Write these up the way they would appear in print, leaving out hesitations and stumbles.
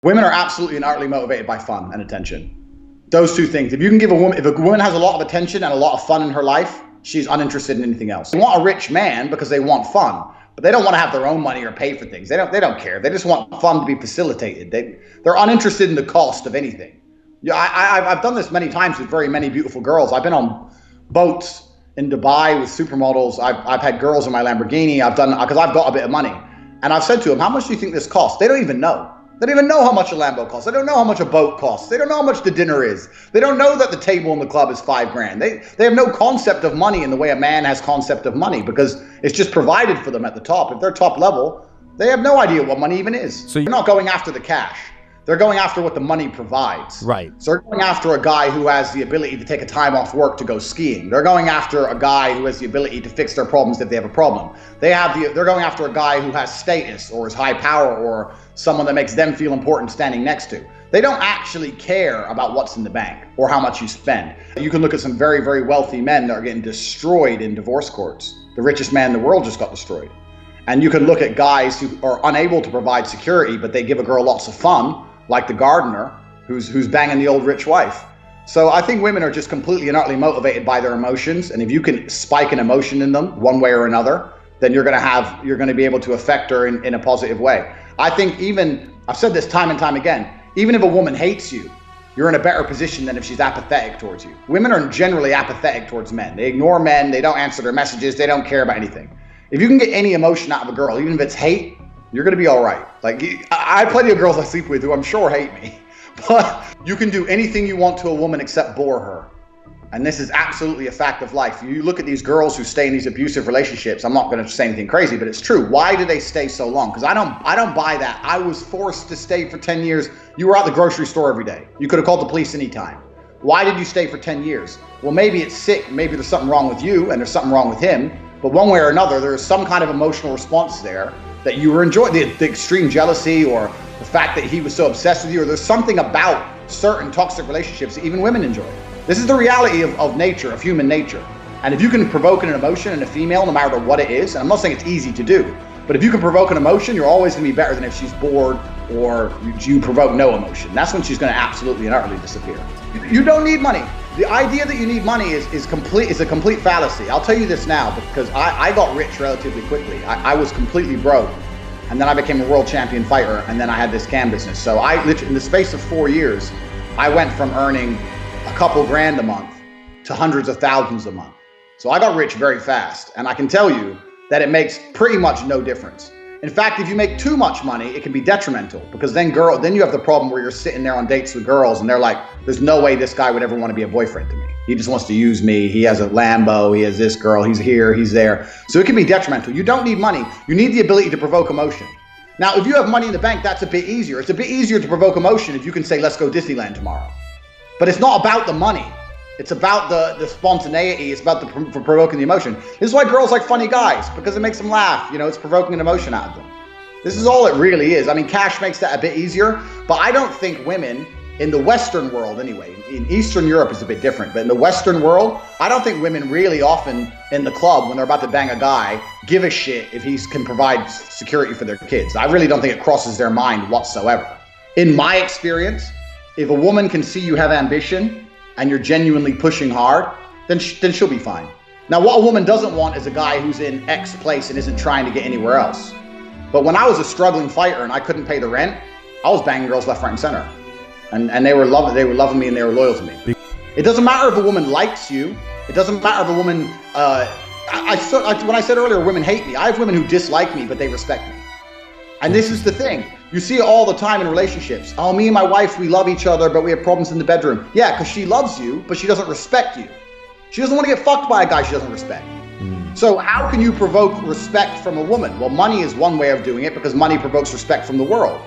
Women are absolutely and utterly motivated by fun and attention. Those two things. If you can give a woman, if a woman has a lot of attention and a lot of fun in her life, she's uninterested in anything else. They want a rich man because they want fun, but they don't want to have their own money or pay for things. They don't care. They just want fun to be facilitated. They're uninterested in the cost of anything. Yeah, I've done this many times with very many beautiful girls. I've been on boats in Dubai with supermodels. I've had girls in my Lamborghini. I've done, because I've got a bit of money. And I've said to them, how much do you think this costs? They don't even know. They don't even know how much a Lambo costs. They don't know how much a boat costs. They don't know how much the dinner is. They don't know that the table in the club is $5 grand. They have no concept of money in the way a man has concept of money, because it's just provided for them at the top. If they're top level, they have no idea what money even is. So you're not going after the cash. They're going after what the money provides. Right. So they're going after a guy who has the ability to take a time off work to go skiing. They're going after a guy who has the ability to fix their problems if they have a problem. They're going after a guy who has status or is high power or someone that makes them feel important standing next to. They don't actually care about what's in the bank or how much you spend. You can look at some very, very wealthy men that are getting destroyed in divorce courts. The richest man in the world just got destroyed. And you can look at guys who are unable to provide security, but they give a girl lots of fun, like the gardener who's banging the old rich wife. So I think women are just completely and utterly motivated by their emotions. And if you can spike an emotion in them one way or another, then you're going to be able to affect her in a positive way. I think I've said this time and time again, even if a woman hates you, you're in a better position than if she's apathetic towards you. Women are generally apathetic towards men. They ignore men, they don't answer their messages, they don't care about anything. If you can get any emotion out of a girl, even if it's hate, you're going to be all right. Like, I have plenty of girls I sleep with who I'm sure hate me, but you can do anything you want to a woman except bore her. And this is absolutely a fact of life. You look at these girls who stay in these abusive relationships. I'm not going to say anything crazy, but it's true. Why do they stay so long? Because I don't buy that. I was forced to stay for 10 years. You were at the grocery store every day. You could have called the police anytime. Why did you stay for 10 years? Well, maybe it's sick. Maybe there's something wrong with you and there's something wrong with him. But one way or another, there's some kind of emotional response there that you were enjoying, the extreme jealousy or the fact that he was so obsessed with you, or there's something about certain toxic relationships that even women enjoy. This is the reality of nature, of human nature. And if you can provoke an emotion in a female, no matter what it is, and I'm not saying it's easy to do, but if you can provoke an emotion, you're always going to be better than if she's bored or you provoke no emotion. That's when she's going to absolutely and utterly disappear. You don't need money. The idea that you need money is a complete fallacy. I'll tell you this now, because I got rich relatively quickly. I was completely broke, and then I became a world champion fighter, and then I had this cam business. So I literally, in the space of 4 years, I went from earning a couple grand a month to hundreds of thousands a month. So I got rich very fast, and I can tell you that it makes pretty much no difference. In fact, if you make too much money, it can be detrimental, because then you have the problem where you're sitting there on dates with girls and they're like, there's no way this guy would ever want to be a boyfriend to me. He just wants to use me. He has a Lambo. He has this girl. He's here. He's there. So it can be detrimental. You don't need money. You need the ability to provoke emotion. Now, if you have money in the bank, that's a bit easier. It's a bit easier to provoke emotion if you can say, let's go Disneyland tomorrow. But it's not about the money. It's about the spontaneity. It's about for provoking the emotion. This is why girls like funny guys, because it makes them laugh. You know, it's provoking an emotion out of them. This is all it really is. I mean, cash makes that a bit easier, but I don't think women in the Western world anyway, in Eastern Europe it's a bit different, but in the Western world, I don't think women really often in the club when they're about to bang a guy give a shit if he can provide security for their kids. I really don't think it crosses their mind whatsoever. In my experience, if a woman can see you have ambition and you're genuinely pushing hard, then she'll be fine. Now, what a woman doesn't want is a guy who's in X place and isn't trying to get anywhere else. But when I was a struggling fighter and I couldn't pay the rent, I was banging girls left, right, and center. And they were loving me and they were loyal to me. It doesn't matter if a woman likes you. It doesn't matter if a woman, when I said earlier, women hate me. I have women who dislike me, but they respect me. And this is the thing. You see it all the time in relationships. Oh, me and my wife, we love each other, but we have problems in the bedroom. Yeah, because she loves you, but she doesn't respect you. She doesn't want to get fucked by a guy she doesn't respect. So how can you provoke respect from a woman? Well, money is one way of doing it, because money provokes respect from the world.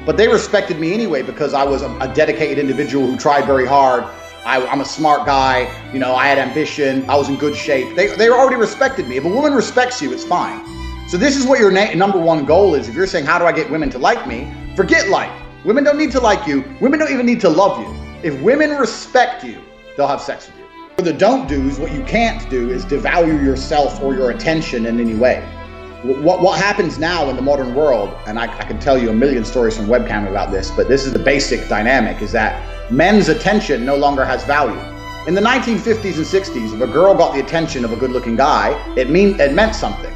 But they respected me anyway because I was a dedicated individual who tried very hard. I'm a smart guy. You know, I had ambition. I was in good shape. They already respected me. If a woman respects you, it's fine. So this is what your number one goal is. If you're saying, how do I get women to like me? Forget like. Women don't need to like you. Women don't even need to love you. If women respect you, they'll have sex with you. For the don't do's, what you can't do is devalue yourself or your attention in any way. what happens now in the modern world, and I can tell you a million stories from webcam about this, but this is the basic dynamic, is that men's attention no longer has value. In the 1950s and 60s, if a girl got the attention of a good-looking guy, it meant something.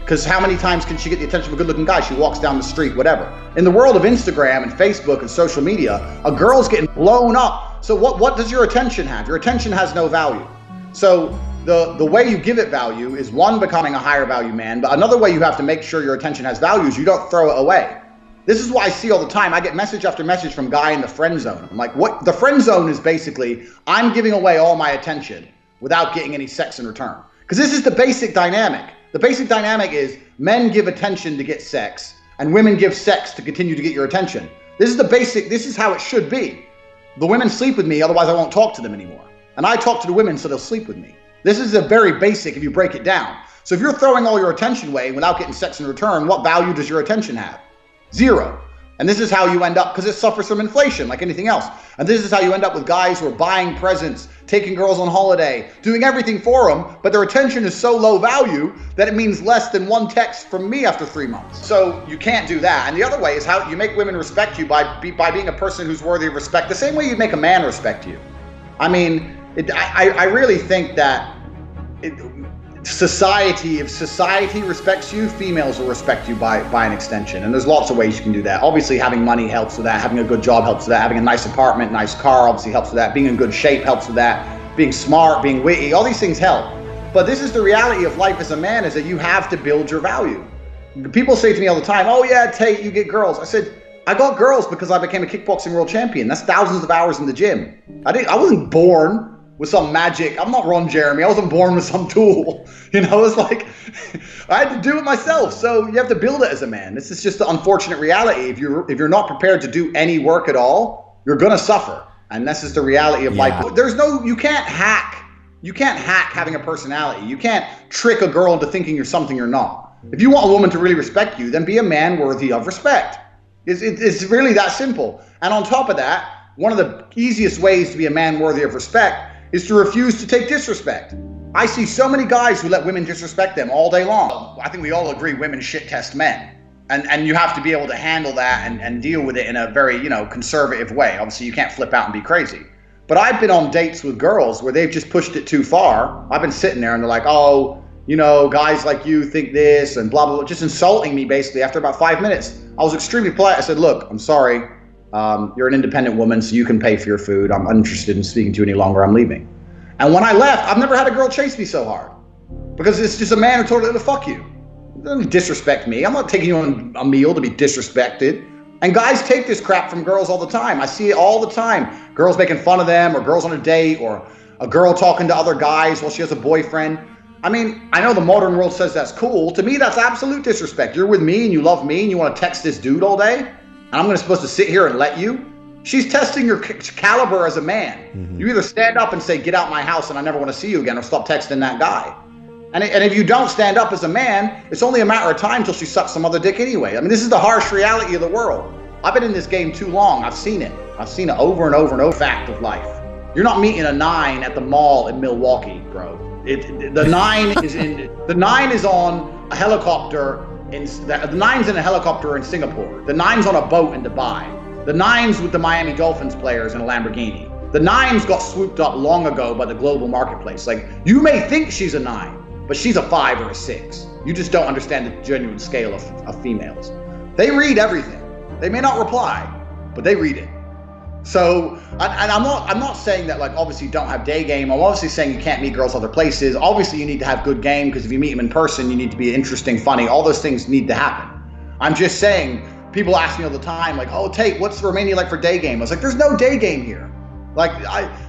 Because how many times can she get the attention of a good-looking guy? She walks down the street, whatever. In the world of Instagram and Facebook and social media, a girl's getting blown up. So what does your attention have? Your attention has no value. So the way you give it value is, one, becoming a higher value man, but another way you have to make sure your attention has value is you don't throw it away. This is what I see all the time. I get message after message from guy in the friend zone. I'm like, what? The friend zone is basically, I'm giving away all my attention without getting any sex in return. Because this is the basic dynamic. The basic dynamic is men give attention to get sex, and women give sex to continue to get your attention. This is the basic, this is how it should be. The women sleep with me, otherwise I won't talk to them anymore. And I talk to the women so they'll sleep with me. This is a very basic if you break it down. So if you're throwing all your attention away without getting sex in return, what value does your attention have? Zero. And this is how you end up, because it suffers from inflation like anything else. And this is how you end up with guys who are buying presents, taking girls on holiday, doing everything for them, but their attention is so low value that it means less than one text from me after 3 months. So you can't do that. And the other way is how you make women respect you by being a person who's worthy of respect, the same way you'd make a man respect you. I mean, I really think that if society respects you, females will respect you by an extension. And there's lots of ways you can do that. Obviously, having money helps with that. Having a good job helps with that. Having a nice apartment, nice car obviously helps with that. Being in good shape helps with that. Being smart, being witty, all these things help. But this is the reality of life as a man, is that you have to build your value. People say to me all the time, oh yeah, Tate, you get girls. I said, I got girls because I became a kickboxing world champion. That's thousands of hours in the gym. I wasn't born with some magic. I'm not Ron Jeremy. I wasn't born with some tool. You know, it's like, I had to do it myself. So you have to build it as a man. This is just the unfortunate reality. If you're not prepared to do any work at all, you're gonna suffer. And this is the reality of life. You can't hack having a personality. You can't trick a girl into thinking you're something you're not. If you want a woman to really respect you, then be a man worthy of respect. It's really that simple. And on top of that, one of the easiest ways to be a man worthy of respect is to refuse to take disrespect. I see so many guys who let women disrespect them all day long. I think we all agree women shit test men. And you have to be able to handle that and deal with it in a very, conservative way. Obviously, you can't flip out and be crazy. But I've been on dates with girls where they've just pushed it too far. I've been sitting there and they're like, oh, guys like you think this and blah, blah, blah, just insulting me basically after about 5 minutes. I was extremely polite. I said, look, I'm sorry. You're an independent woman, so you can pay for your food. I'm uninterested in speaking to you any longer. I'm leaving. And when I left, I've never had a girl chase me so hard, because it's just a man who told her to fuck you. Don't disrespect me. I'm not taking you on a meal to be disrespected. And guys take this crap from girls all the time. I see it all the time. Girls making fun of them, or girls on a date, or a girl talking to other guys while she has a boyfriend. I mean, I know the modern world says that's cool. To me, that's absolute disrespect. You're with me and you love me and you want to text this dude all day, and I'm supposed to sit here and let you? She's testing your caliber as a man. Mm-hmm. You either stand up and say, get out my house and I never want to see you again, or stop texting that guy. And if you don't stand up as a man, it's only a matter of time till she sucks some other dick anyway. I mean, this is the harsh reality of the world. I've been in this game too long. I've seen it. I've seen it over and over and over. Fact of life. You're not meeting a 9 at the mall in Milwaukee, bro. The 9 is on a helicopter. The 9's in a helicopter in Singapore. The 9's on a boat in Dubai. The 9's with the Miami Dolphins players in a Lamborghini. The 9's got swooped up long ago by the global marketplace. Like, you may think she's a 9, but she's a 5 or a 6. You just don't understand the genuine scale of females. They read everything. They may not reply, but they read it. So, and I'm not saying that, like, obviously don't have day game. I'm obviously saying you can't meet girls other places. Obviously you need to have good game, because if you meet them in person, you need to be interesting, funny. All those things need to happen. I'm just saying, people ask me all the time, like, oh, Tate, what's Romania like for day game? I was like, there's no day game here. Like,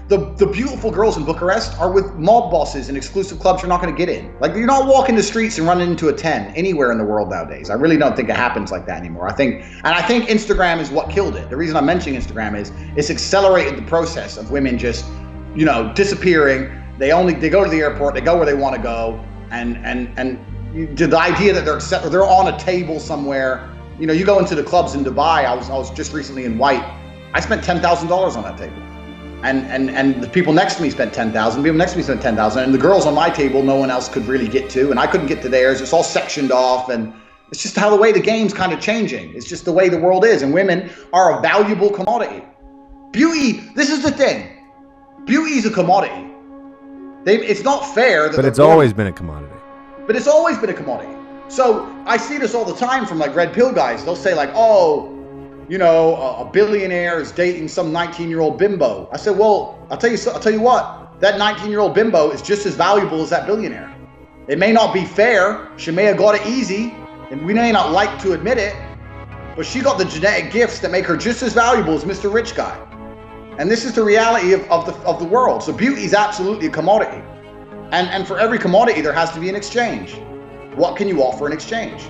the beautiful girls in Bucharest are with mob bosses and exclusive clubs you're not going to get in. Like, you're not walking the streets and running into a 10 anywhere in the world nowadays. I really don't think it happens like that anymore. I think Instagram is what killed it. The reason I'm mentioning Instagram is it's accelerated the process of women just, disappearing. They go to the airport, they go where they want to go, and the idea that they're on a table somewhere. You go into the clubs in Dubai. I was just recently in White. I spent $10,000 on that table. and the people next to me spent 10,000, people next to me spent 10,000, and the girls on my table no one else could really get to, and I couldn't get to theirs. It's all sectioned off, and it's just how the way the game's kind of changing. It's just the way the world is, and women are a valuable commodity. Beauty, this is the thing. Beauty's a commodity. It's not fair that. But it's always been a commodity. But it's always been a commodity. So I see this all the time from like red pill guys. They'll say like, oh, you know, a billionaire is dating some 19-year-old bimbo. I said, well, I'll tell you what, that 19-year-old bimbo is just as valuable as that billionaire. It may not be fair. She may have got it easy, and we may not like to admit it, but she got the genetic gifts that make her just as valuable as Mr. Rich Guy. And this is the reality of the world. So beauty is absolutely a commodity. And for every commodity, there has to be an exchange. What can you offer in exchange?